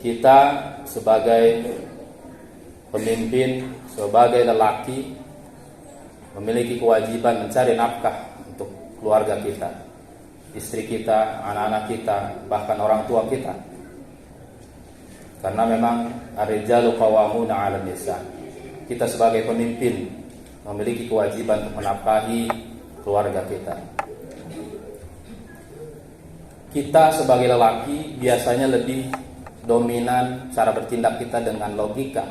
kita sebagai pemimpin, sebagai lelaki memiliki kewajiban mencari nafkah untuk keluarga kita, istri kita, anak-anak kita, bahkan orang tua kita. Karena memang ar-rijalu qawwamuna 'alan nisa. Kita sebagai pemimpin memiliki kewajiban untuk menafkahi keluarga kita. Kita sebagai lelaki biasanya lebih dominan cara bertindak kita dengan logika.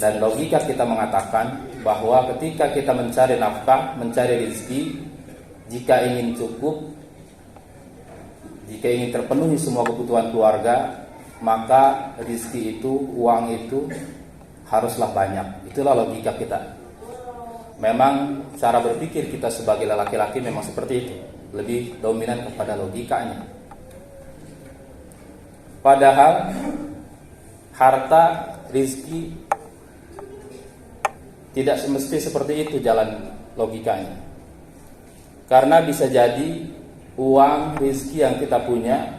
Dan logika kita mengatakan bahwa ketika kita mencari nafkah, mencari rezeki, jika ingin cukup, jika ingin terpenuhi semua kebutuhan keluarga, maka rezeki itu, uang itu haruslah banyak. Itulah logika kita. Memang cara berpikir kita sebagai laki-laki memang seperti itu, lebih dominan kepada logikanya. Padahal harta, rezeki tidak semesti seperti itu jalan logikanya. Karena bisa jadi uang, rezeki yang kita punya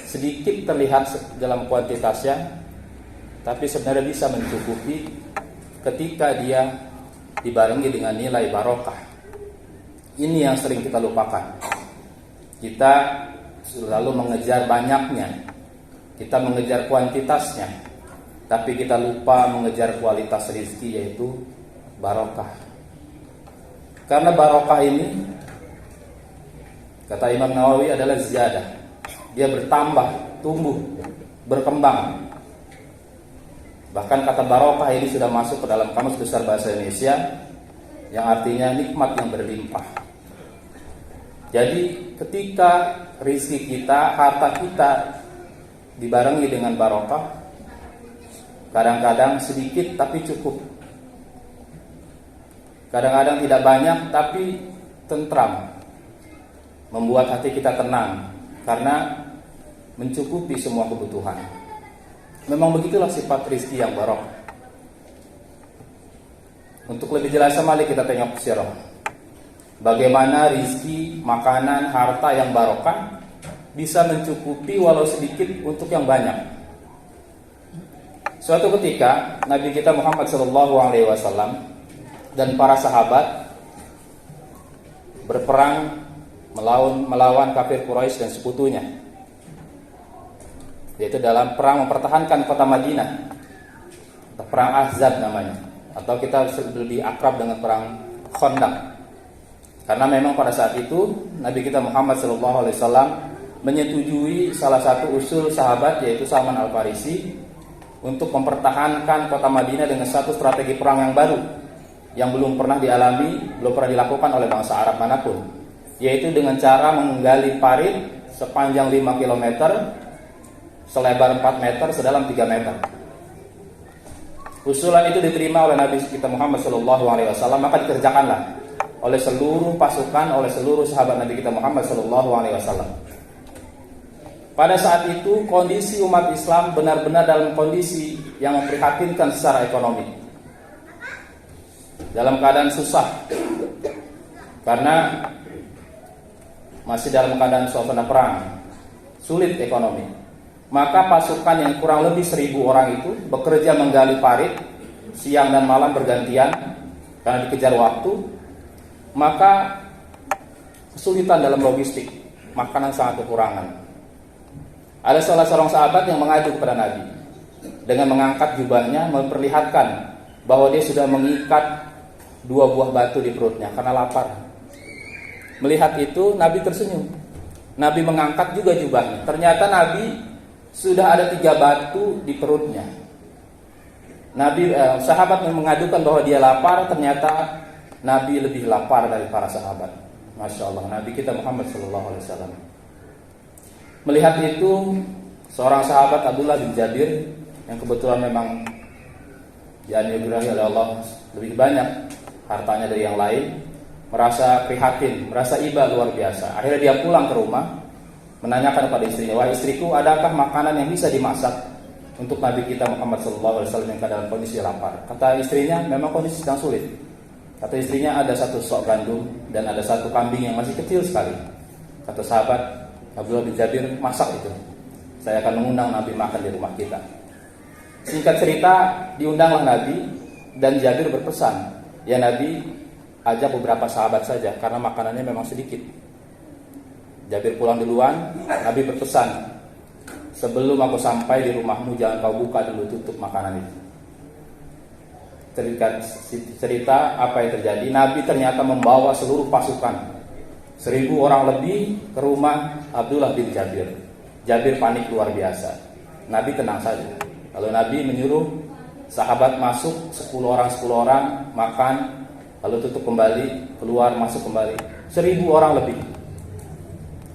sedikit terlihat dalam kuantitasnya, tapi sebenarnya bisa mencukupi ketika dia dibarengi dengan nilai barokah. Ini yang sering kita lupakan. Kita selalu mengejar banyaknya, kita mengejar kuantitasnya, tapi kita lupa mengejar kualitas rezeki, yaitu barokah. Karena barokah ini, kata Imam Nawawi, adalah ziyadah. Dia bertambah, tumbuh, berkembang. Bahkan kata barokah ini sudah masuk ke dalam Kamus Besar Bahasa Indonesia, yang artinya nikmat yang berlimpah. Jadi ketika rezeki kita, harta kita dibarengi dengan barokah, kadang-kadang sedikit tapi cukup, kadang-kadang tidak banyak tapi tentram, membuat hati kita tenang karena mencukupi semua kebutuhan. Memang begitulah sifat rezeki yang barokah. Untuk lebih jelasnya, mari kita tengok sirah. Bagaimana rezeki, makanan, harta yang barokah bisa mencukupi walau sedikit untuk yang banyak. Suatu ketika Nabi kita Muhammad SAW dan para sahabat berperang melawan kafir Quraisy dan sekutunya, yaitu dalam perang mempertahankan kota Madinah, perang Ahzab namanya, atau kita lebih akrab dengan perang Khandaq. Karena memang pada saat itu Nabi kita Muhammad SAW menyetujui salah satu usul sahabat, yaitu Salman Al-Farisi, untuk mempertahankan kota Madinah dengan satu strategi perang yang baru, yang belum pernah dialami, belum pernah dilakukan oleh bangsa Arab manapun, yaitu dengan cara menggali parit sepanjang 5 km, selebar 4 meter, sedalam 3 meter. Usulan itu diterima oleh Nabi kita Muhammad SAW, maka dikerjakanlah oleh seluruh pasukan, oleh seluruh sahabat Nabi kita Muhammad SAW. Pada saat itu kondisi umat Islam benar-benar dalam kondisi yang memprihatinkan secara ekonomi, dalam keadaan susah, karena masih dalam keadaan suasana perang, sulit ekonomi. Maka pasukan yang kurang lebih 1.000 orang itu bekerja menggali parit siang dan malam bergantian karena dikejar waktu. Maka kesulitan dalam logistik, makanan sangat kekurangan. Ada salah seorang sahabat yang mengadu kepada Nabi dengan mengangkat jubahnya, memperlihatkan bahwa dia sudah mengikat 2 buah batu di perutnya karena lapar. Melihat itu Nabi tersenyum. Nabi mengangkat juga jubahnya. Ternyata Nabi sudah ada 3 batu di perutnya. Sahabat mengadukan bahwa dia lapar, ternyata Nabi lebih lapar dari para sahabat. Masya Allah, Nabi kita Muhammad SAW. Melihat itu, seorang sahabat Abdullah bin Jabir, yang kebetulan memang dianugerahi oleh Allah lebih banyak hartanya dari yang lain, merasa prihatin, merasa iba luar biasa. Akhirnya dia pulang ke rumah, menanyakan kepada istrinya, "Wahai istriku, adakah makanan yang bisa dimasak untuk Nabi kita Muhammad SAW yang dalam kondisi lapar?" Kata istrinya, memang kondisi sedang sulit. Kata istrinya, ada 1 sok gandum dan ada 1 kambing yang masih kecil sekali. Kata sahabat Abdullah bin Jabir, masak itu. saya akan mengundang Nabi makan di rumah kita. Singkat cerita, diundanglah Nabi, dan Jabir berpesan, ya Nabi, ajak beberapa sahabat saja karena makanannya memang sedikit. Jabir pulang duluan, Nabi berpesan, sebelum aku sampai di rumahmu jangan kau buka dulu, tutup makanan itu. Cerita apa yang terjadi, Nabi ternyata membawa seluruh pasukan 1.000 orang lebih ke rumah Abdullah bin Jabir. Jabir panik luar biasa. Nabi tenang saja. Lalu Nabi menyuruh sahabat masuk 10 orang makan, lalu tutup kembali, keluar masuk kembali. 1.000 orang lebih.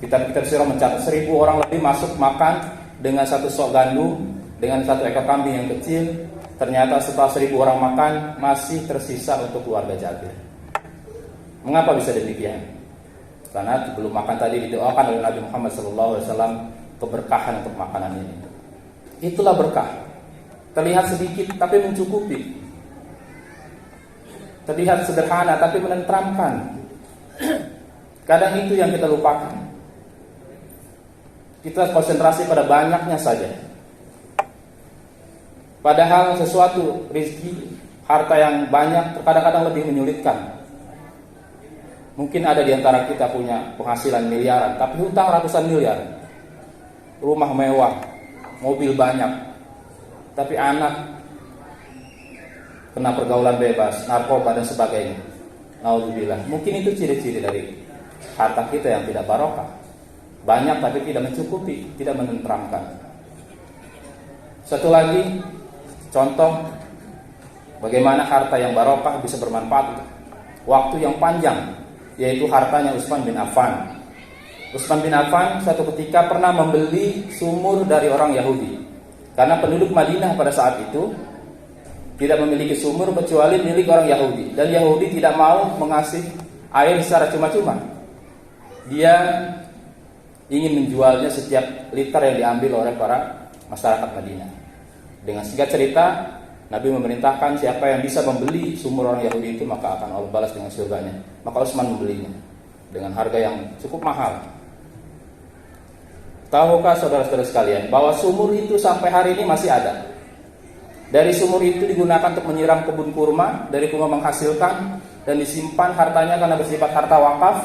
Kita disuruh mencatat 1.000 orang lebih masuk makan dengan satu sok gandum, dengan satu ekor kambing yang kecil. Ternyata setelah 1.000 orang makan masih tersisa untuk keluarga Jabir. Mengapa bisa demikian? Karena sebelum makan tadi didoakan oleh Nabi Muhammad SAW keberkahan untuk makanan ini. Itulah berkah. Terlihat sedikit tapi mencukupi. Terlihat sederhana tapi menenteramkan. Kadang itu yang kita lupakan. Kita konsentrasi pada banyaknya saja. Padahal sesuatu rezeki, harta yang banyak kadang-kadang lebih menyulitkan. Mungkin ada di antara kita punya penghasilan miliaran, tapi hutang ratusan miliar. Rumah mewah, mobil banyak, tapi anak kena pergaulan bebas, narkoba dan sebagainya. Naudzubillah. Mungkin itu ciri-ciri dari harta kita yang tidak barokah. Banyak tapi tidak mencukupi, tidak menenteramkan. Satu lagi contoh bagaimana harta yang barokah bisa bermanfaat waktu yang panjang, yaitu hartanya Utsman bin Affan. Utsman bin Affan suatu ketika pernah membeli sumur dari orang Yahudi. Karena penduduk Madinah pada saat itu tidak memiliki sumur kecuali milik orang Yahudi, dan Yahudi tidak mau mengasih air secara cuma-cuma. Dia ingin menjualnya setiap liter yang diambil oleh para masyarakat Madinah. Dengan singkat cerita, Nabi memerintahkan siapa yang bisa membeli sumur orang Yahudi itu maka akan Allah balas dengan surganya. Maka Utsman membelinya dengan harga yang cukup mahal. Tahukah saudara-saudara sekalian bahwa sumur itu sampai hari ini masih ada? Dari sumur itu digunakan untuk menyiram kebun kurma, dari kurma menghasilkan, dan disimpan hartanya karena bersifat harta wakaf.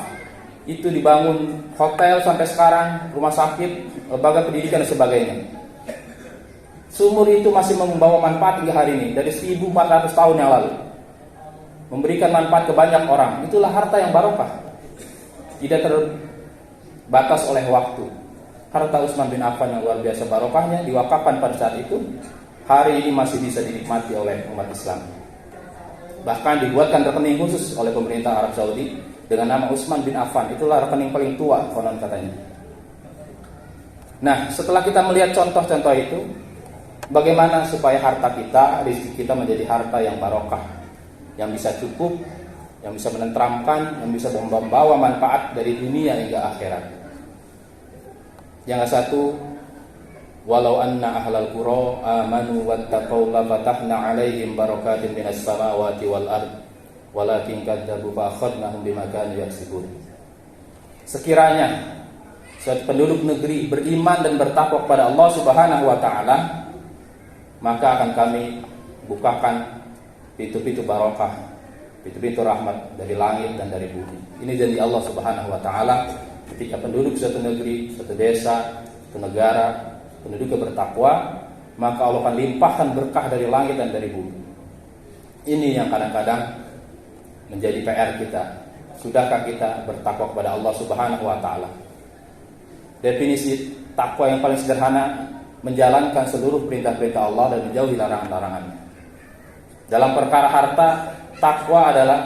Itu dibangun hotel sampai sekarang, rumah sakit, lembaga pendidikan dan sebagainya. Sumur itu masih membawa manfaat hingga hari ini, dari 1400 tahun yang lalu. Memberikan manfaat ke banyak orang. Itulah harta yang barokah. Tidak terbatas oleh waktu. Harta Utsman bin Affan yang luar biasa barokahnya diwakafkan pada saat itu, hari ini masih bisa dinikmati oleh umat Islam. Bahkan dibuatkan rekening khusus oleh pemerintah Arab Saudi dengan nama Utsman bin Affan. Itulah rekening paling tua konon katanya. Nah, setelah kita melihat contoh-contoh itu, bagaimana supaya harta kita, rezeki kita menjadi harta yang barokah, yang bisa cukup, yang bisa menenteramkan, yang bisa membawa manfaat dari dunia hingga akhirat. Yang satu, walau anna ahlal qura amanu wattaqau la fatahna 'alaihim barakatin minas samawati wal ard walakin kadzabu fa akhadnahum bima kanu yaksibun. Sekiranya penduduk negeri beriman dan bertakwa kepada Allah Subhanahu wa taala, maka akan kami bukakan pintu-pintu barokah, pintu-pintu rahmat dari langit dan dari bumi. Ini janji Allah Subhanahu wa taala. Ketika penduduk suatu negeri, suatu desa, suatu negara, penduduknya bertakwa, maka Allah akan limpahkan berkah dari langit dan dari bumi. Ini yang kadang-kadang menjadi PR kita. Sudahkah kita bertakwa kepada Allah Subhanahu wa taala? Definisi takwa yang paling sederhana, menjalankan seluruh perintah-perintah Allah dan menjauhi larangan-larangannya. Dalam perkara harta, takwa adalah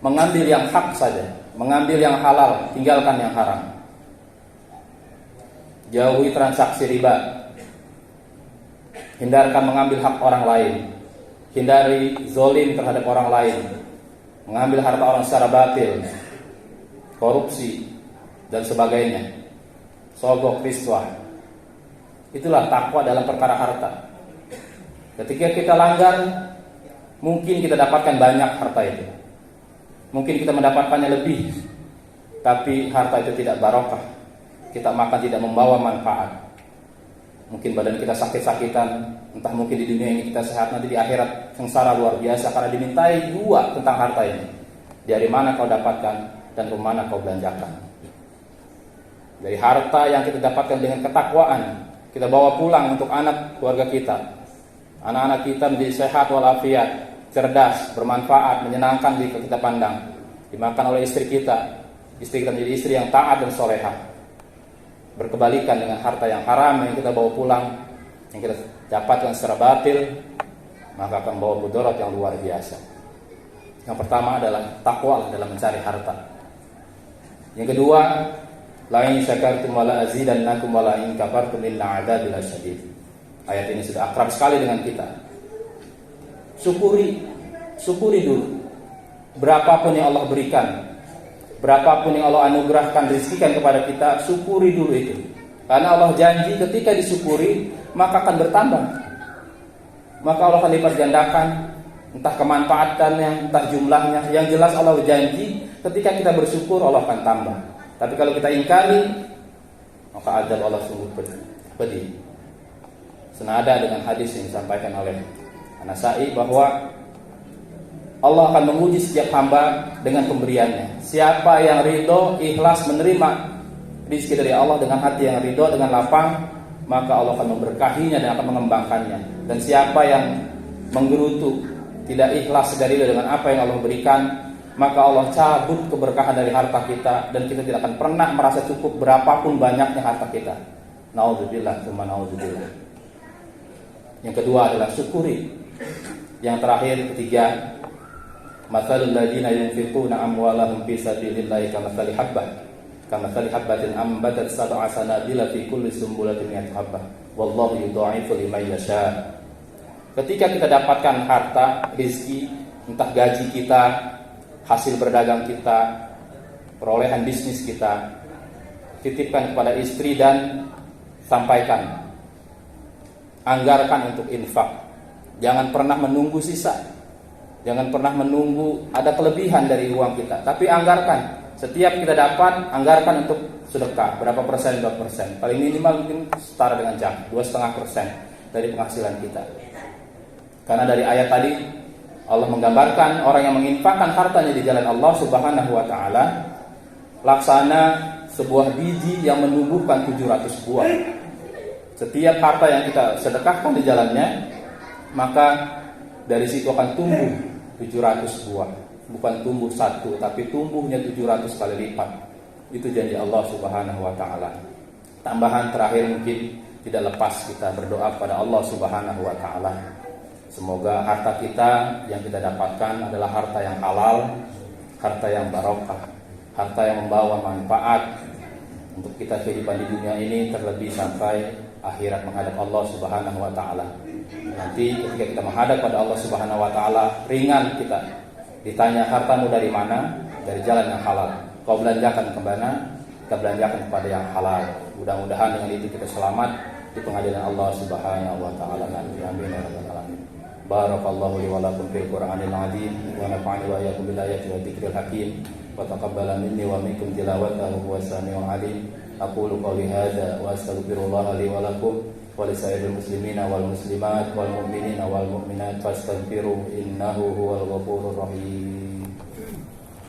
mengambil yang hak saja, mengambil yang halal, tinggalkan yang haram. Jauhi transaksi riba. Hindarkan mengambil hak orang lain. Hindari zolim terhadap orang lain. Mengambil harta orang secara batil, korupsi dan sebagainya. Sogok, riswah. Itulah takwa dalam perkara harta. Ketika kita langgar, mungkin kita dapatkan banyak harta itu. Mungkin kita mendapatkannya lebih, tapi harta itu tidak barokah. Kita makan tidak membawa manfaat. Mungkin badan kita sakit-sakitan, entah mungkin di dunia ini kita sehat, nanti di akhirat sengsara luar biasa karena dimintai dua tentang harta ini. Dari mana kau dapatkan dan kemana kau belanjakan. Dari harta yang kita dapatkan dengan ketakwaan, kita bawa pulang untuk anak keluarga kita. Anak-anak kita menjadi sehat walafiat, cerdas, bermanfaat, menyenangkan di kita pandang. Dimakan oleh istri kita menjadi istri yang taat dan solehah. Berkebalikan dengan harta yang haram yang kita bawa pulang, yang kita dapatkan secara batil, maka akan membawa mudarat yang luar biasa. Yang pertama adalah takwa dalam mencari harta. Yang kedua, la in syakartum wa la azidannakum wa la in kafartum inna 'adzabi lasyadid. Ayat ini sudah akrab sekali dengan kita. Syukuri dulu. Berapapun yang Allah berikan, berapapun yang Allah anugerahkan, rizkikan kepada kita, syukuri dulu itu. Karena Allah janji ketika disyukuri, maka akan bertambah. Maka Allah akan lipat gandakan, entah kemanfaatannya, entah jumlahnya. Yang jelas Allah janji ketika kita bersyukur, Allah akan tambah. Tapi kalau kita ingkari, maka azab Allah sungguh pedih. Senada dengan hadis yang disampaikan oleh An-Nasa'i bahwa Allah akan menguji setiap hamba dengan pemberiannya. Siapa yang ridho, ikhlas menerima rezeki dari Allah dengan hati yang ridho, dengan lapang, maka Allah akan memberkahinya dan akan mengembangkannya. Dan siapa yang menggerutu, tidak ikhlas dari dengan apa yang Allah berikan, maka Allah cabut keberkahan dari harta kita dan kita tidak akan pernah merasa cukup berapapun banyaknya harta kita. Naudzubillah, tsumma naudzubillah. Yang kedua adalah syukuri. Yang terakhir, ketiga, mathalul ladzina yunfiquna amwalahum fi sabilillahi kamathali habbatin ambatat sab'a sanabila fi kulli sumbulatin mi'atu habbah wallahu yudha'ifu liman yasha. Ketika kita dapatkan harta, rezeki, entah gaji kita, hasil berdagang kita, perolehan bisnis kita, titipkan kepada istri dan sampaikan. Anggarkan untuk infak. Jangan pernah menunggu sisa. Jangan pernah menunggu ada kelebihan dari uang kita, tapi anggarkan. Setiap kita dapat, anggarkan untuk sedekah. Berapa persen? 2%. Paling minimal mungkin setara dengan 2,5% dari penghasilan kita. Karena dari ayat tadi Allah menggambarkan orang yang menginfakkan hartanya di jalan Allah Subhanahu wa taala laksana sebuah biji yang menumbuhkan 700 buah. Setiap harta yang kita sedekahkan di jalannya, maka dari situ akan tumbuh 700 buah. Bukan tumbuh satu, tapi tumbuhnya 700 kali lipat. Itu janji Allah Subhanahu wa taala. Tambahan terakhir mungkin tidak lepas kita berdoa kepada Allah Subhanahu wa taala. Semoga harta kita yang kita dapatkan adalah harta yang halal, harta yang barokah, harta yang membawa manfaat untuk kita kehidupan di dunia ini, terlebih sampai akhirat menghadap Allah Subhanahu wa taala. Nanti ketika kita menghadap pada Allah Subhanahu wa taala, ringan kita ditanya hartamu dari mana? Dari jalan yang halal. Kau belanjakan ke mana? Kita belanjakan kepada yang halal. Mudah-mudahan dengan itu kita selamat di pengadilan Allah Subhanahu wa taala. Amin ya rabbal alamin. Barakallahu li wa lakum fil Qur'anil azim wa nafa'ani wa iyyakum bil ayati wa dzikril hakim wa taqabbala minni wa minkum tilawatahu wa sami'ul alim. Aqulu qawli hadza wa astaghfirullah li wa lakum wa li sa'iril muslimina wal muslimat wal mu'minina wal mu'minat fastaghfiru innahu huwal ghafurur rahim.